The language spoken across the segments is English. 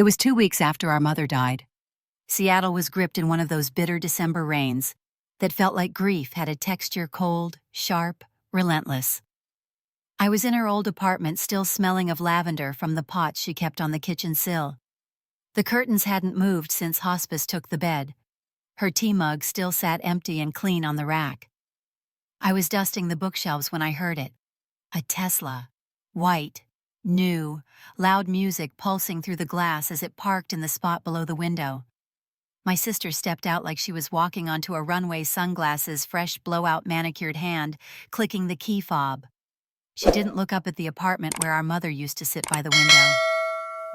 It was 2 weeks after our mother died. Seattle was gripped in one of those bitter December rains that felt like grief had a texture cold, sharp, relentless. I was in her old apartment still smelling of lavender from the pots she kept on the kitchen sill. The curtains hadn't moved since hospice took the bed. Her tea mug still sat empty and clean on the rack. I was dusting the bookshelves when I heard it. A Tesla. White. New. Loud music pulsing through the glass as it parked in the spot below the window. My sister stepped out like she was walking onto a runway, sunglasses, fresh blowout manicured hand, clicking the key fob. She didn't look up at the apartment where our mother used to sit by the window.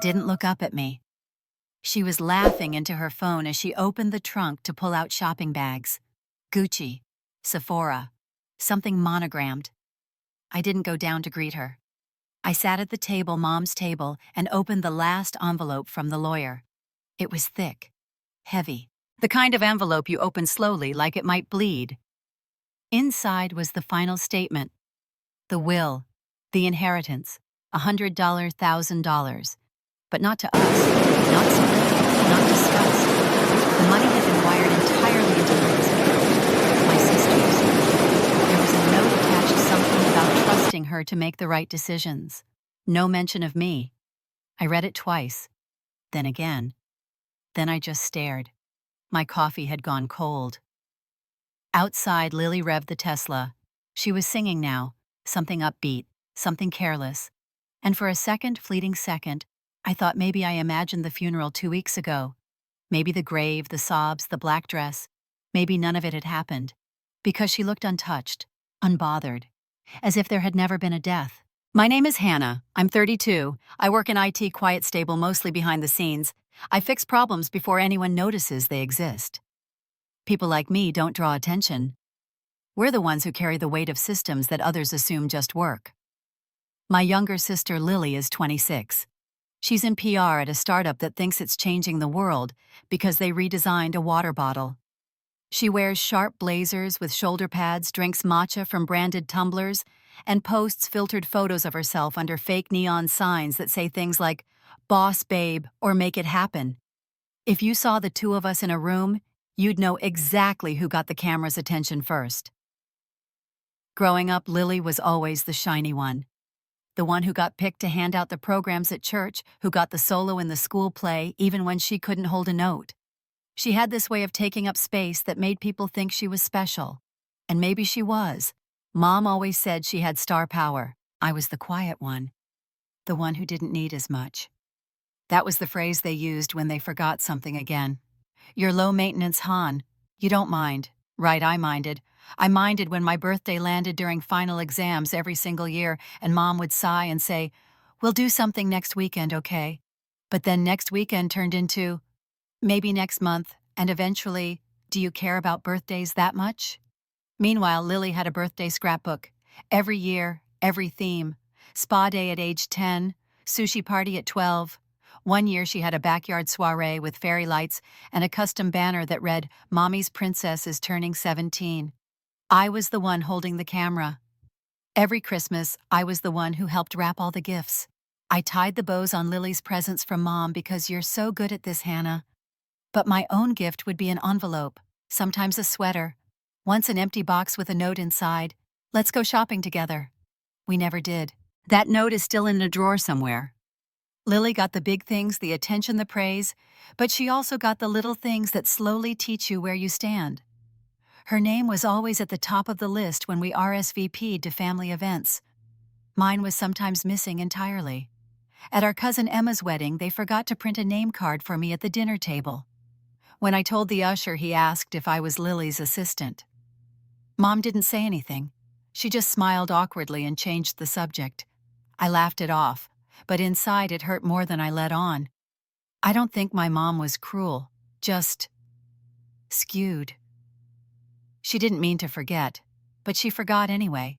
Didn't look up at me. She was laughing into her phone as she opened the trunk to pull out shopping bags. Gucci. Sephora. Something monogrammed. I didn't go down to greet her. I sat at the table, Mom's table, and opened the last envelope from the lawyer. It was thick. Heavy. The kind of envelope you open slowly like it might bleed. Inside was the final statement. The will. The inheritance. $100,000, $1,000. But not to us. Not split. Not discussed. The money had been wired entirely into Lily's account. My sister's. There was a note attached, something about trusting her to make the right decisions. No mention of me. I read it twice. Then again. Then I just stared. My coffee had gone cold. Outside, Lily revved the Tesla. She was singing now, something upbeat, something careless. And for a second, fleeting second, I thought maybe I imagined the funeral 2 weeks ago. Maybe the grave, the sobs, the black dress. Maybe none of it had happened. Because she looked untouched, unbothered, as if there had never been a death. My name is Hannah. I'm 32. I work in IT, quiet, stable, mostly behind the scenes. I fix problems before anyone notices they exist. People like me don't draw attention. We're the ones who carry the weight of systems that others assume just work. My younger sister Lily is 26. She's in PR at a startup that thinks it's changing the world because they redesigned a water bottle. She wears sharp blazers with shoulder pads, drinks matcha from branded tumblers, and posts filtered photos of herself under fake neon signs that say things like, "Boss babe," or "Make it happen." If you saw the two of us in a room, you'd know exactly who got the camera's attention first. Growing up, Lily was always the shiny one. The one who got picked to hand out the programs at church, who got the solo in the school play even when she couldn't hold a note. She had this way of taking up space that made people think she was special. And maybe she was. Mom always said she had star power. I was the quiet one. The one who didn't need as much. That was the phrase they used when they forgot something again. You're low-maintenance Han. You don't mind. Right, I minded. I minded when my birthday landed during final exams every single year, and Mom would sigh and say, "We'll do something next weekend, okay?" But then next weekend turned into, maybe next month, and eventually, do you care about birthdays that much? Meanwhile, Lily had a birthday scrapbook. Every year, every theme. Spa day at age 10, sushi party at 12. One year she had a backyard soiree with fairy lights and a custom banner that read, "Mommy's princess is turning 17. I was the one holding the camera. Every Christmas, I was the one who helped wrap all the gifts. I tied the bows on Lily's presents from Mom because you're so good at this, Hannah. But my own gift would be an envelope, sometimes a sweater, once an empty box with a note inside. Let's go shopping together. We never did. That note is still in a drawer somewhere. Lily got the big things, the attention, the praise, but she also got the little things that slowly teach you where you stand. Her name was always at the top of the list when we RSVP'd to family events. Mine was sometimes missing entirely. At our cousin Emma's wedding, they forgot to print a name card for me at the dinner table. When I told the usher, he asked if I was Lily's assistant. Mom didn't say anything. She just smiled awkwardly and changed the subject. I laughed it off, but inside it hurt more than I let on. I don't think my mom was cruel, just skewed. She didn't mean to forget, but she forgot anyway.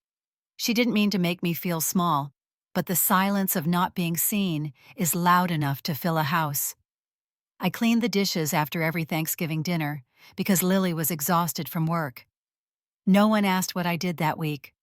She didn't mean to make me feel small, but the silence of not being seen is loud enough to fill a house. I cleaned the dishes after every Thanksgiving dinner because Lily was exhausted from work. No one asked what I did that week.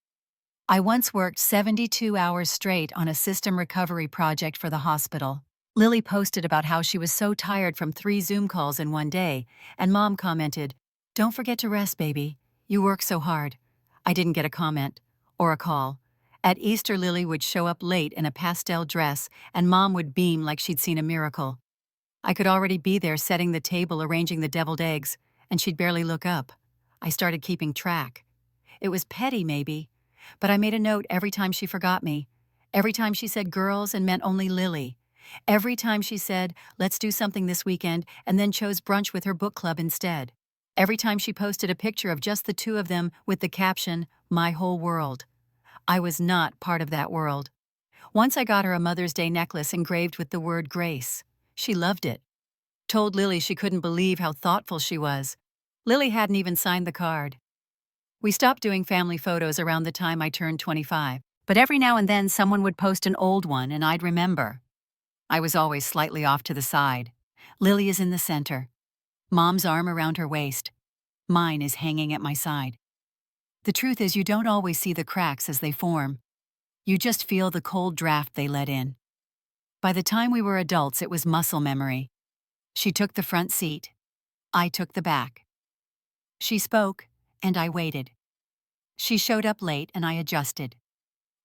I once worked 72 hours straight on a system recovery project for the hospital. Lily posted about how she was so tired from 3 Zoom calls in one day, and Mom commented, "Don't forget to rest, baby. You work so hard." I didn't get a comment or a call. At Easter, Lily would show up late in a pastel dress, and Mom would beam like she'd seen a miracle. I could already be there setting the table, arranging the deviled eggs, and she'd barely look up. I started keeping track. It was petty, maybe, but I made a note every time she forgot me, every time she said girls and meant only Lily, every time she said, "Let's do something this weekend," and then chose brunch with her book club instead. Every time she posted a picture of just the two of them with the caption, "My whole world." I was not part of that world. Once I got her a Mother's Day necklace engraved with the word grace. She loved it. Told Lily she couldn't believe how thoughtful she was. Lily hadn't even signed the card. We stopped doing family photos around the time I turned 25, but every now and then someone would post an old one and I'd remember. I was always slightly off to the side. Lily is in the center. Mom's arm around her waist. Mine is hanging at my side. The truth is, you don't always see the cracks as they form. You just feel the cold draft they let in. By the time we were adults, it was muscle memory. She took the front seat. I took the back. She spoke, and I waited. She showed up late, and I adjusted.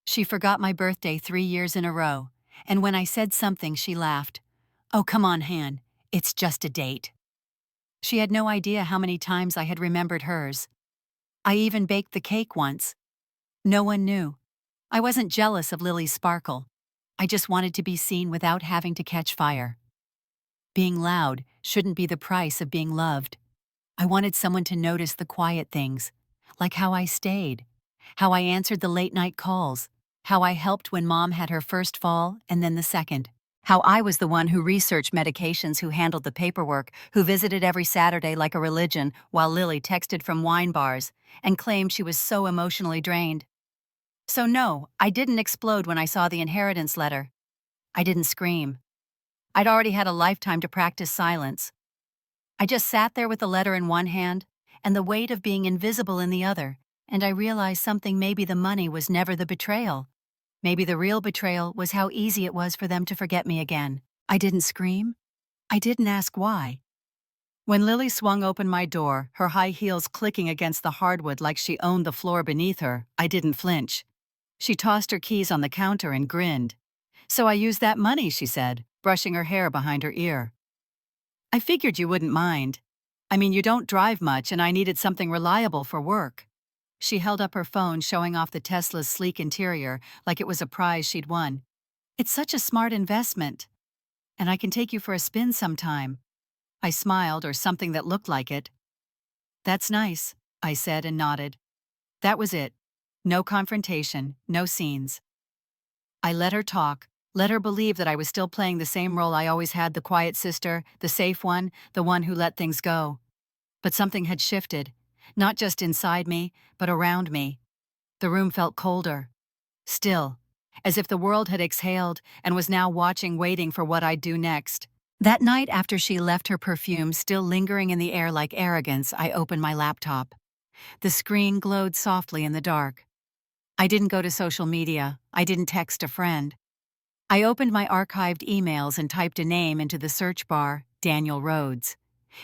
She forgot my birthday 3 years in a row, and when I said something, she laughed. "Oh, come on, Han. It's just a date." She had no idea how many times I had remembered hers. I even baked the cake once. No one knew. I wasn't jealous of Lily's sparkle. I just wanted to be seen without having to catch fire. Being loud shouldn't be the price of being loved. I wanted someone to notice the quiet things, like how I stayed, how I answered the late-night calls, how I helped when Mom had her first fall and then the second, how I was the one who researched medications, who handled the paperwork, who visited every Saturday like a religion while Lily texted from wine bars and claimed she was so emotionally drained. So no, I didn't explode when I saw the inheritance letter. I didn't scream. I'd already had a lifetime to practice silence. I just sat there with the letter in one hand and the weight of being invisible in the other, and I realized something. Maybe the money was never the betrayal. Maybe the real betrayal was how easy it was for them to forget me again. I didn't scream. I didn't ask why. When Lily swung open my door, her high heels clicking against the hardwood like she owned the floor beneath her, I didn't flinch. She tossed her keys on the counter and grinned. "So I used that money," she said, brushing her hair behind her ear. "I figured you wouldn't mind. I mean, you don't drive much, and I needed something reliable for work." She held up her phone, showing off the Tesla's sleek interior like it was a prize she'd won. "It's such a smart investment. And I can take you for a spin sometime." I smiled, or something that looked like it. "That's nice," I said and nodded. That was it. No confrontation, no scenes. I let her talk, let her believe that I was still playing the same role I always had: the quiet sister, the safe one, the one who let things go. But something had shifted, not just inside me, but around me. The room felt colder, still, as if the world had exhaled and was now watching, waiting for what I'd do next. That night, after she left, her perfume still lingering in the air like arrogance, I opened my laptop. The screen glowed softly in the dark. I didn't go to social media. I didn't text a friend. I opened my archived emails and typed a name into the search bar: Daniel Rhodes.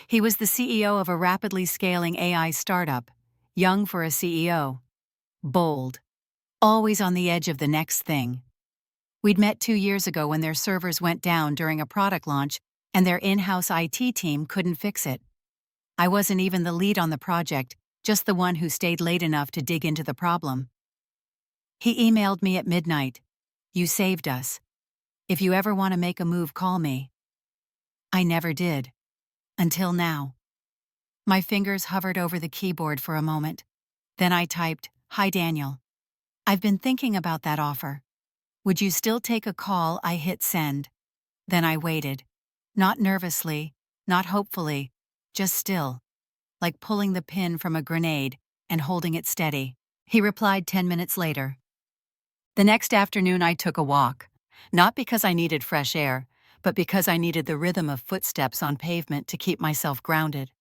He was the CEO of a rapidly scaling AI startup, young for a CEO, bold, always on the edge of the next thing. We'd met 2 years ago when their servers went down during a product launch and their in-house IT team couldn't fix it. I wasn't even the lead on the project, just the one who stayed late enough to dig into the problem. He emailed me at midnight. "You saved us. If you ever want to make a move, call me." I never did. Until now. My fingers hovered over the keyboard for a moment. Then I typed, "Hi, Daniel. I've been thinking about that offer. Would you still take a call?" I hit send. Then I waited. Not nervously, not hopefully, just still, like pulling the pin from a grenade and holding it steady. He replied 10 minutes later. The next afternoon I took a walk, not because I needed fresh air, but because I needed the rhythm of footsteps on pavement to keep myself grounded.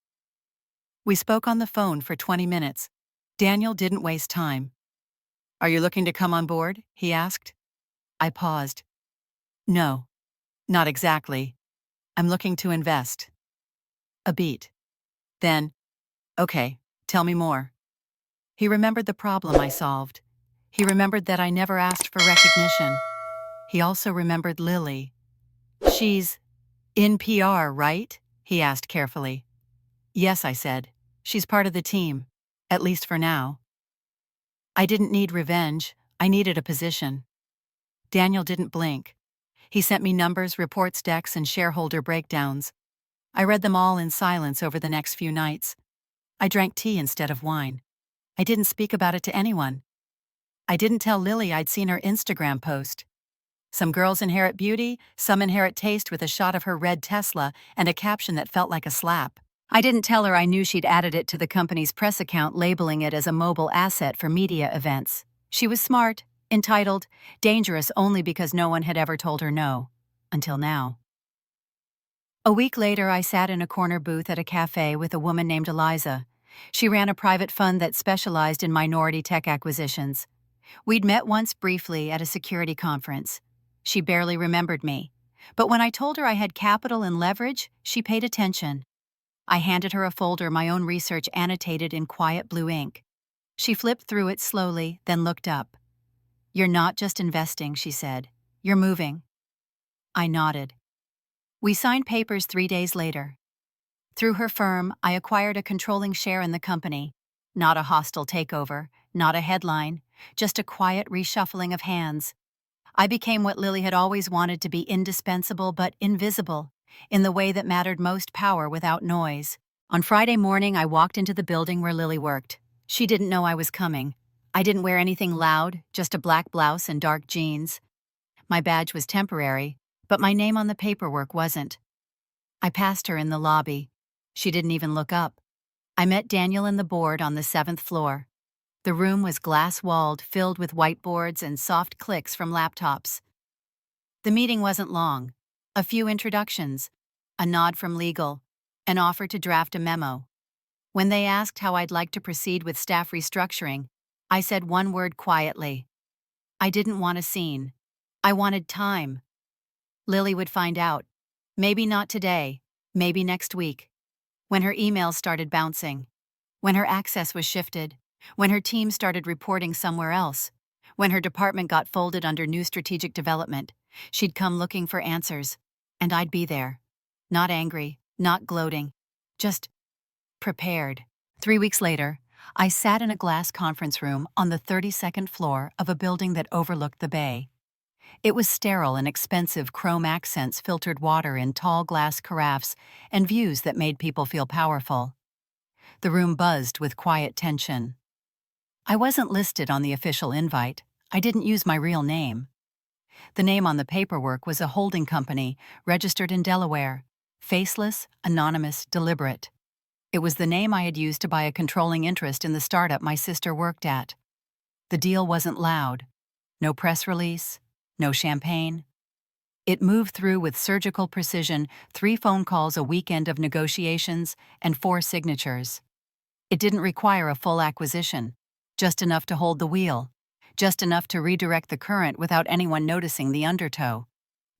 We spoke on the phone for 20 minutes. Daniel didn't waste time. "Are you looking to come on board?" he asked. I paused. "No." Not exactly. I'm looking to invest. A beat. Then, okay, tell me more. He remembered the problem I solved. He remembered that I never asked for recognition. He also remembered Lily. She's in PR, right? He asked carefully. Yes, I said. She's part of the team, at least for now. I didn't need revenge. I needed a position. Daniel didn't blink. He sent me numbers, reports decks, and shareholder breakdowns. I read them all in silence over the next few nights. I drank tea instead of wine. I didn't speak about it to anyone. I didn't tell Lily I'd seen her Instagram post. Some girls inherit beauty, some inherit taste, with a shot of her red Tesla and a caption that felt like a slap. I didn't tell her I knew she'd added it to the company's press account, labeling it as a mobile asset for media events. She was smart, entitled, dangerous only because no one had ever told her no. Until now. A week later, I sat in a corner booth at a cafe with a woman named Eliza. She ran a private fund that specialized in minority tech acquisitions. We'd met once briefly at a security conference. She barely remembered me. But when I told her I had capital and leverage, she paid attention. I handed her a folder my own research annotated in quiet blue ink. She flipped through it slowly, then looked up. You're not just investing, she said. You're moving. I nodded. We signed papers 3 days later. Through her firm, I acquired a controlling share in the company. Not a hostile takeover, not a headline, just a quiet reshuffling of hands. I became what Lily had always wanted to be: indispensable but invisible, in the way that mattered most: power without noise. On Friday morning, I walked into the building where Lily worked. She didn't know I was coming. I didn't wear anything loud, just a black blouse and dark jeans. My badge was temporary, but my name on the paperwork wasn't. I passed her in the lobby. She didn't even look up. I met Daniel and the board on the 7th floor. The room was glass-walled, filled with whiteboards and soft clicks from laptops. The meeting wasn't long. A few introductions, a nod from legal, an offer to draft a memo. When they asked how I'd like to proceed with staff restructuring, I said one word quietly. I didn't want a scene. I wanted time. Lily would find out. Maybe not today, maybe next week. When her emails started bouncing. When her access was shifted. When her team started reporting somewhere else. When her department got folded under new strategic development. She'd come looking for answers. And I'd be there. Not angry, not gloating. Just prepared. 3 weeks later, I sat in a glass conference room on the 32nd floor of a building that overlooked the bay. It was sterile and expensive. Chrome accents filtered water in tall glass carafes and views that made people feel powerful. The room buzzed with quiet tension. I wasn't listed on the official invite. I didn't use my real name. The name on the paperwork was a holding company registered in Delaware. Faceless, anonymous, deliberate. It was the name I had used to buy a controlling interest in the startup my sister worked at. The deal wasn't loud. No press release, no champagne. It moved through with surgical precision: 3 phone calls, a weekend of negotiations, and 4 signatures. It didn't require a full acquisition, just enough to hold the wheel, just enough to redirect the current without anyone noticing the undertow.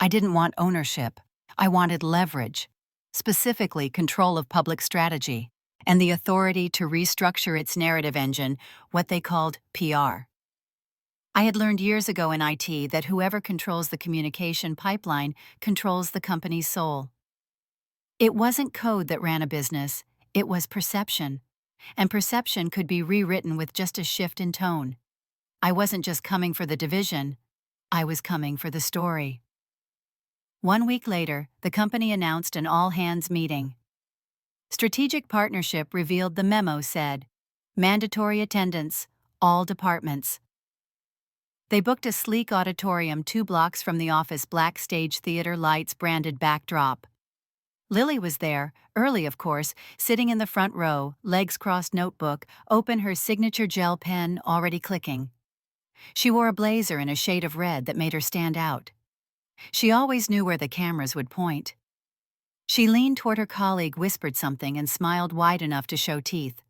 I didn't want ownership. I wanted leverage, specifically control of public strategy, and the authority to restructure its narrative engine, what they called PR. I had learned years ago in IT that whoever controls the communication pipeline controls the company's soul. It wasn't code that ran a business, it was perception. And perception could be rewritten with just a shift in tone. I wasn't just coming for the division, I was coming for the story. 1 week later, the company announced an all-hands meeting. Strategic Partnership revealed the memo said, mandatory attendance, all departments. They booked a sleek auditorium 2 blocks from the office, black stage, theater lights, branded backdrop. Lily was there, early of course, sitting in the front row, legs crossed, notebook, open, her signature gel pen already clicking. She wore a blazer in a shade of red that made her stand out. She always knew where the cameras would point. She leaned toward her colleague, whispered something, and smiled wide enough to show teeth.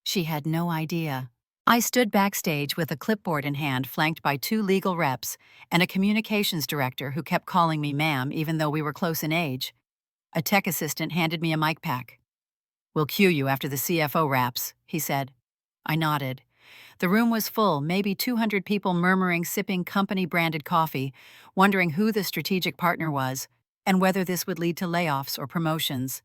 She had no idea. I stood backstage with a clipboard in hand, flanked by two legal reps and a communications director who kept calling me ma'am even though we were close in age. A tech assistant handed me a mic pack. "We'll cue you after the CFO wraps," he said. I nodded. The room was full, maybe 200 people murmuring, sipping company-branded coffee, wondering who the strategic partner was and whether this would lead to layoffs or promotions.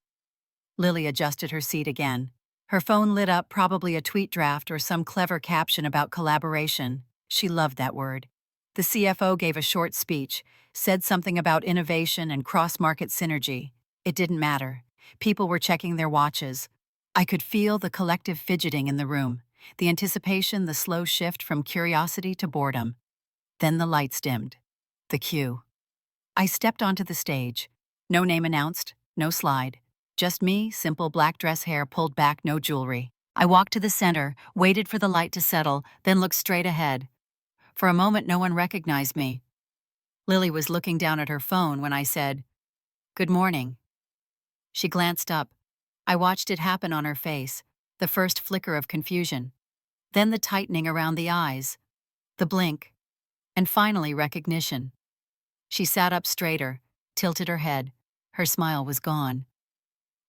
Lily adjusted her seat again. Her phone lit up, probably a tweet draft or some clever caption about collaboration. She loved that word. The CFO gave a short speech, said something about innovation and cross-market synergy. It didn't matter. People were checking their watches. I could feel the collective fidgeting in the room, the anticipation, the slow shift from curiosity to boredom. Then the lights dimmed. The cue. I stepped onto the stage. No name announced, no slide. Just me, simple black dress hair pulled back, no jewelry. I walked to the center, waited for the light to settle, then looked straight ahead. For a moment, no one recognized me. Lily was looking down at her phone when I said, "Good morning." She glanced up. I watched it happen on her face, the first flicker of confusion, then the tightening around the eyes, the blink, and finally recognition. She sat up straighter, tilted her head. Her smile was gone.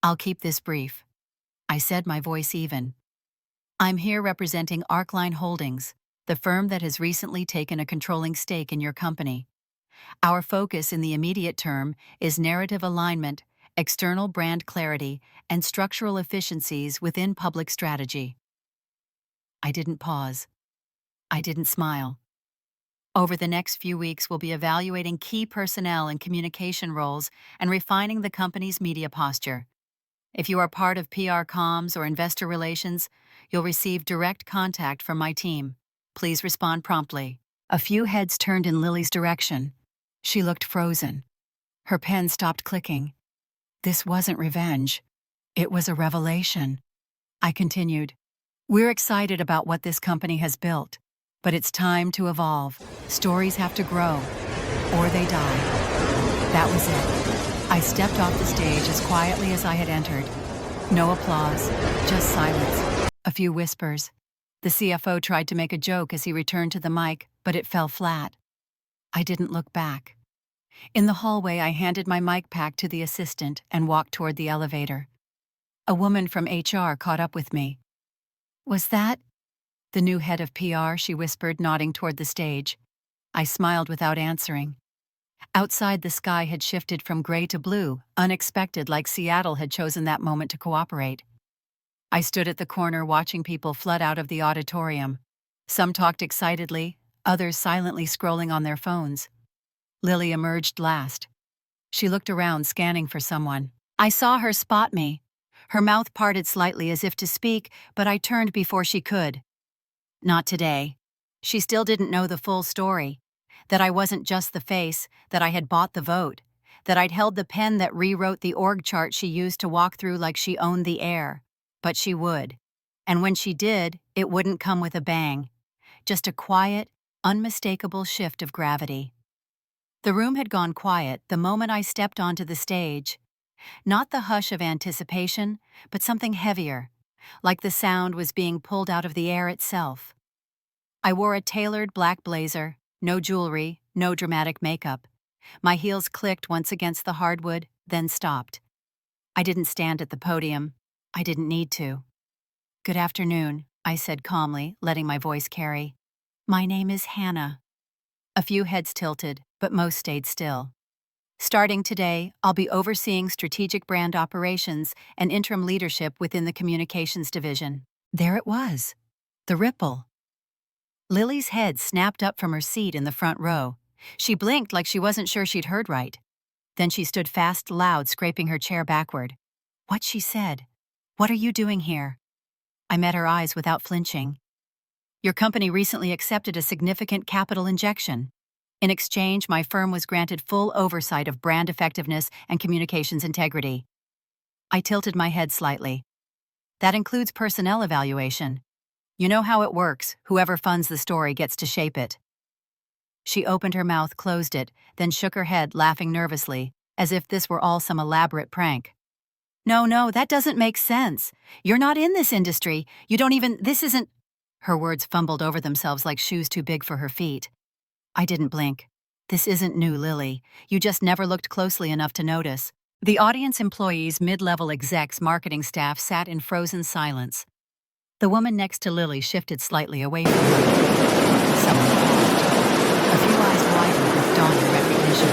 "I'll keep this brief," I said, my voice even. "I'm here representing Arcline Holdings, the firm that has recently taken a controlling stake in your company. Our focus in the immediate term is narrative alignment, external brand clarity, and structural efficiencies within public strategy." I didn't pause. I didn't smile. "Over the next few weeks, we'll be evaluating key personnel and communication roles and refining the company's media posture. If you are part of PR comms or investor relations, you'll receive direct contact from my team. Please respond promptly." A few heads turned in Lily's direction. She looked frozen. Her pen stopped clicking. This wasn't revenge. It was a revelation. I continued. "We're excited about what this company has built, but it's time to evolve. Stories have to grow, or they die." That was it. I stepped off the stage as quietly as I had entered. No applause, just silence. A few whispers. The CFO tried to make a joke as he returned to the mic, but it fell flat. I didn't look back. In the hallway, I handed my mic pack to the assistant and walked toward the elevator. A woman from HR caught up with me. "Was that the new head of PR?" she whispered, nodding toward the stage. I smiled without answering. Outside, the sky had shifted from gray to blue, unexpected, like Seattle had chosen that moment to cooperate. I stood at the corner watching people flood out of the auditorium. Some talked excitedly, others silently scrolling on their phones. Lily emerged last. She looked around, scanning for someone. I saw her spot me. Her mouth parted slightly as if to speak, but I turned before she could. Not today. She still didn't know the full story. That I wasn't just the face, that I had bought the vote, that I'd held the pen that rewrote the org chart she used to walk through like she owned the air. But she would. And when she did, it wouldn't come with a bang. Just a quiet, unmistakable shift of gravity. The room had gone quiet the moment I stepped onto the stage. Not the hush of anticipation, but something heavier, like the sound was being pulled out of the air itself. I wore a tailored black blazer, no jewelry, no dramatic makeup. My heels clicked once against the hardwood, then stopped. I didn't stand at the podium. I didn't need to. "Good afternoon," I said calmly, letting my voice carry. "My name is Hannah." A few heads tilted, but most stayed still. "Starting today, I'll be overseeing strategic brand operations and interim leadership within the communications division." There it was. The ripple. Lily's head snapped up from her seat in the front row. She blinked like she wasn't sure she'd heard right. Then she stood fast, loud, scraping her chair backward. What she said? "What are you doing here?" I met her eyes without flinching. "Your company recently accepted a significant capital injection. In exchange, my firm was granted full oversight of brand effectiveness and communications integrity." I tilted my head slightly. "That includes personnel evaluation. You know how it works. Whoever funds the story gets to shape it." She opened her mouth, closed it, then shook her head, laughing nervously, as if this were all some elaborate prank. No, that doesn't make sense. You're not in this industry. You don't even, this isn't..." Her words fumbled over themselves like shoes too big for her feet. I didn't blink. This isn't new, Lily. You just never looked closely enough to notice. The audience employees, mid-level execs, marketing staff sat in frozen silence. The woman next to Lily shifted slightly away from her. Someone paused. A few eyes widened with dawning recognition.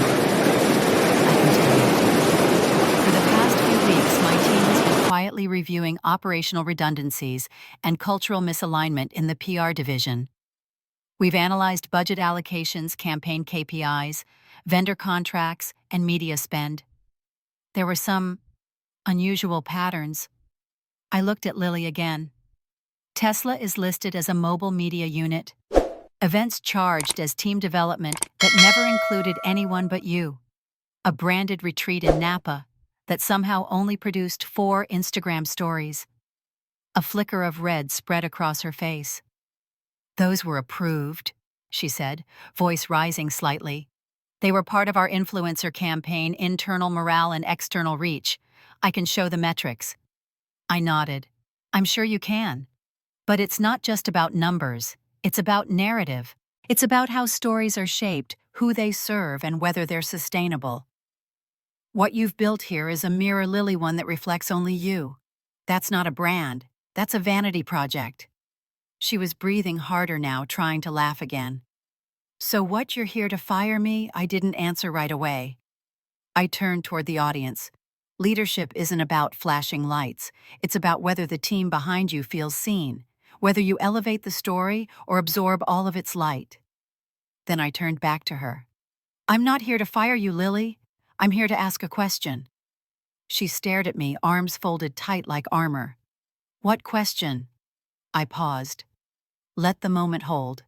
I continued. For the past few weeks, my team has been quietly reviewing operational redundancies and cultural misalignment in the PR division. We've analyzed budget allocations, campaign KPIs, vendor contracts, and media spend. There were some unusual patterns. I looked at Lily again. Tesla is listed as a mobile media unit. Events charged as team development that never included anyone but you. A branded retreat in Napa that somehow only produced 4 Instagram stories. A flicker of red spread across her face. Those were approved, she said, voice rising slightly. They were part of our influencer campaign, internal morale and external reach. I can show the metrics. I nodded. I'm sure you can. But it's not just about numbers. It's about narrative. It's about how stories are shaped, who they serve, and whether they're sustainable. What you've built here is a mirror Lily one that reflects only you. That's not a brand. That's a vanity project. She was breathing harder now, trying to laugh again. So what, you're here to fire me? I didn't answer right away. I turned toward the audience. Leadership isn't about flashing lights. It's about whether the team behind you feels seen, whether you elevate the story or absorb all of its light. Then I turned back to her. I'm not here to fire you, Lily. I'm here to ask a question. She stared at me, arms folded tight like armor. What question? I paused. Let the moment hold.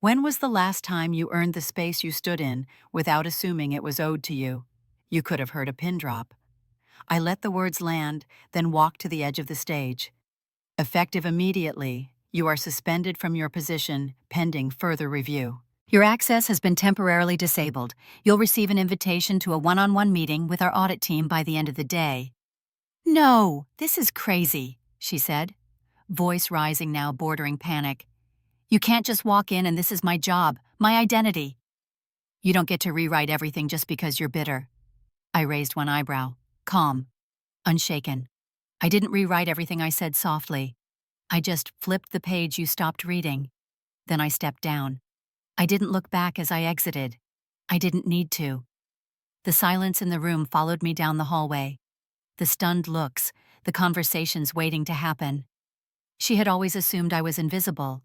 When was the last time you earned the space you stood in without assuming it was owed to you? You could have heard a pin drop. I let the words land, then walked to the edge of the stage. Effective immediately, you are suspended from your position, pending further review. Your access has been temporarily disabled. You'll receive an invitation to a one-on-one meeting with our audit team by the end of the day. No, this is crazy, she said, voice rising now bordering panic. You can't just walk in and this is my job, my identity. You don't get to rewrite everything just because you're bitter. I raised one eyebrow, calm, unshaken. I didn't rewrite everything, I said softly. I just flipped the page you stopped reading. Then I stepped down. I didn't look back as I exited. I didn't need to. The silence in the room followed me down the hallway. The stunned looks, the conversations waiting to happen. She had always assumed I was invisible.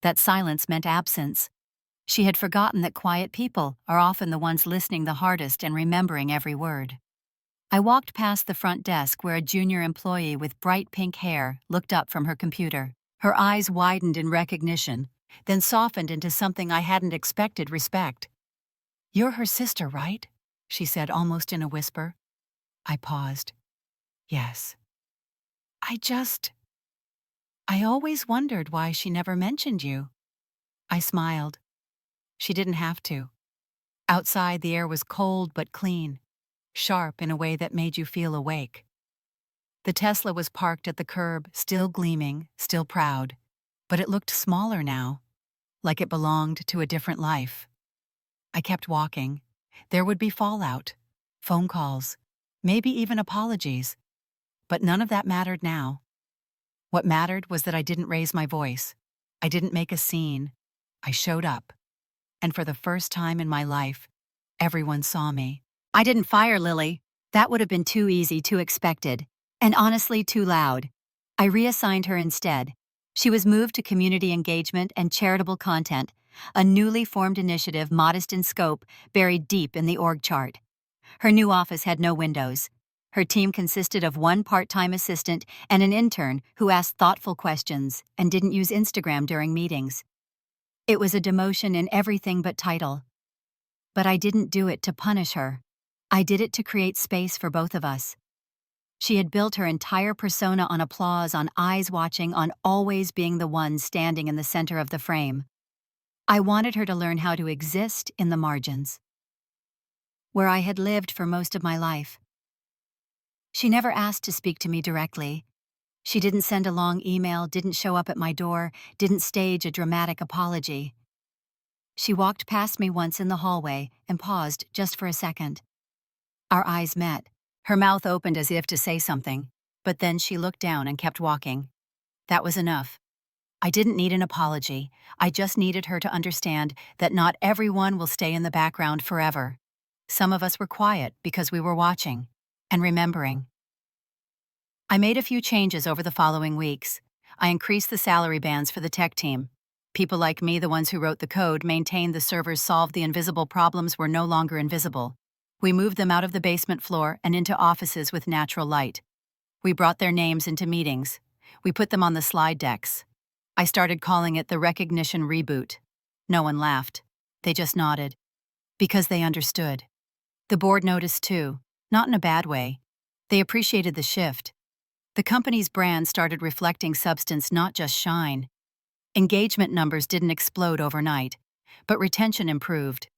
That silence meant absence. She had forgotten that quiet people are often the ones listening the hardest and remembering every word. I walked past the front desk where a junior employee with bright pink hair looked up from her computer. Her eyes widened in recognition, then softened into something I hadn't expected: respect. You're her sister, right? She said almost in a whisper. I paused. Yes. I always wondered why she never mentioned you. I smiled. She didn't have to. Outside, the air was cold but clean, sharp in a way that made you feel awake. The Tesla was parked at the curb, still gleaming, still proud, but it looked smaller now, like it belonged to a different life. I kept walking. There would be fallout, phone calls, maybe even apologies, but none of that mattered now. What mattered was that I didn't raise my voice. I didn't make a scene. I showed up. And for the first time in my life, everyone saw me. I didn't fire Lily. That would have been too easy, too expected, and honestly too loud. I reassigned her instead. She was moved to community engagement and charitable content, a newly formed initiative modest in scope, buried deep in the org chart. Her new office had no windows. Her team consisted of one part-time assistant and an intern who asked thoughtful questions and didn't use Instagram during meetings. It was a demotion in everything but title. But I didn't do it to punish her. I did it to create space for both of us. She had built her entire persona on applause, on eyes watching, on always being the one standing in the center of the frame. I wanted her to learn how to exist in the margins, where I had lived for most of my life. She never asked to speak to me directly. She didn't send a long email, didn't show up at my door, didn't stage a dramatic apology. She walked past me once in the hallway and paused just for a second. Our eyes met. Her mouth opened as if to say something, but then she looked down and kept walking. That was enough. I didn't need an apology. I just needed her to understand that not everyone will stay in the background forever. Some of us were quiet because we were watching and remembering. I made a few changes over the following weeks. I increased the salary bands for the tech team. People like me, the ones who wrote the code, maintained the servers, solved the invisible problems, were no longer invisible. We moved them out of the basement floor and into offices with natural light. We brought their names into meetings. We put them on the slide decks. I started calling it the recognition reboot. No one laughed. They just nodded. Because they understood. The board noticed too, not in a bad way. They appreciated the shift. The company's brand started reflecting substance, not just shine. Engagement numbers didn't explode overnight, but retention improved.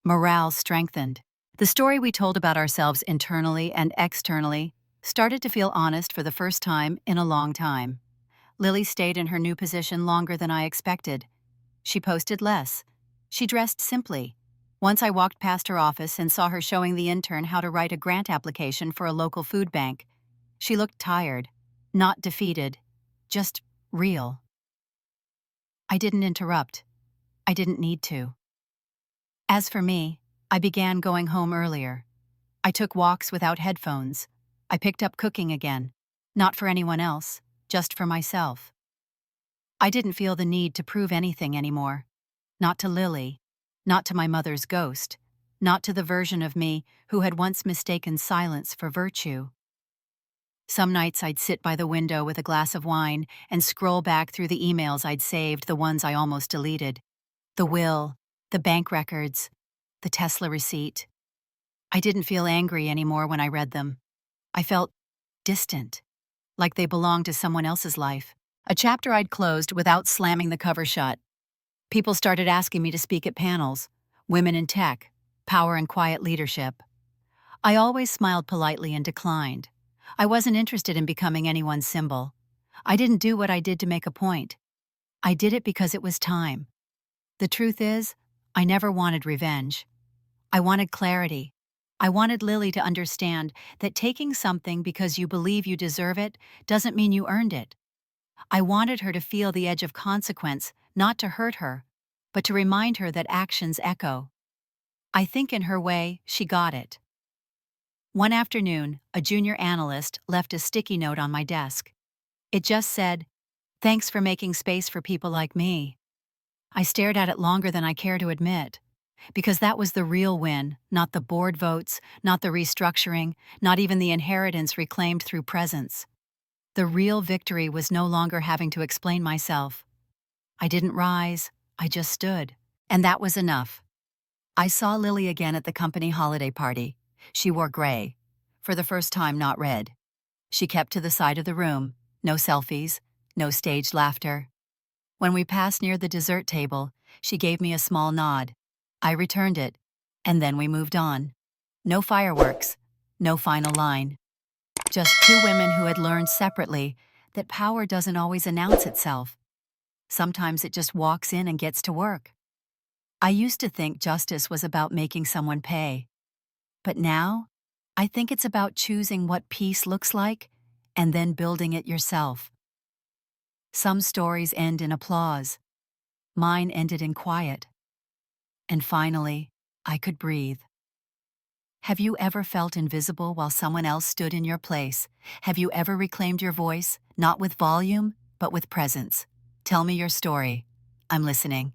Morale strengthened. The story we told about ourselves internally and externally started to feel honest for the first time in a long time. Lily stayed in her new position longer than I expected. She posted less. She dressed simply. Once I walked past her office and saw her showing the intern how to write a grant application for a local food bank. She looked tired, not defeated, just real. I didn't interrupt. I didn't need to. As for me, I began going home earlier. I took walks without headphones. I picked up cooking again. Not for anyone else, just for myself. I didn't feel the need to prove anything anymore. Not to Lily, not to my mother's ghost, not to the version of me who had once mistaken silence for virtue. Some nights I'd sit by the window with a glass of wine and scroll back through the emails I'd saved, the ones I almost deleted. The will, the bank records, the Tesla receipt. I didn't feel angry anymore when I read them. I felt distant, like they belonged to someone else's life. A chapter I'd closed without slamming the cover shut. People started asking me to speak at panels, women in tech, power and quiet leadership. I always smiled politely and declined. I wasn't interested in becoming anyone's symbol. I didn't do what I did to make a point. I did it because it was time. The truth is, I never wanted revenge. I wanted clarity. I wanted Lily to understand that taking something because you believe you deserve it doesn't mean you earned it. I wanted her to feel the edge of consequence, not to hurt her, but to remind her that actions echo. I think in her way, she got it. One afternoon, a junior analyst left a sticky note on my desk. It just said, "Thanks for making space for people like me." I stared at it longer than I care to admit, because that was the real win, not the board votes, not the restructuring, not even the inheritance reclaimed through presence. The real victory was no longer having to explain myself. I didn't rise, I just stood, and that was enough. I saw Lily again at the company holiday party. She wore gray. For the first time, not red. She kept to the side of the room. No selfies, no staged laughter. When we passed near the dessert table, she gave me a small nod. I returned it, and then we moved on. No fireworks, no final line. Just two women who had learned separately that power doesn't always announce itself. Sometimes it just walks in and gets to work. I used to think justice was about making someone pay. But now, I think it's about choosing what peace looks like and then building it yourself. Some stories end in applause. Mine ended in quiet. And finally, I could breathe. Have you ever felt invisible while someone else stood in your place? Have you ever reclaimed your voice, not with volume, but with presence? Tell me your story. I'm listening.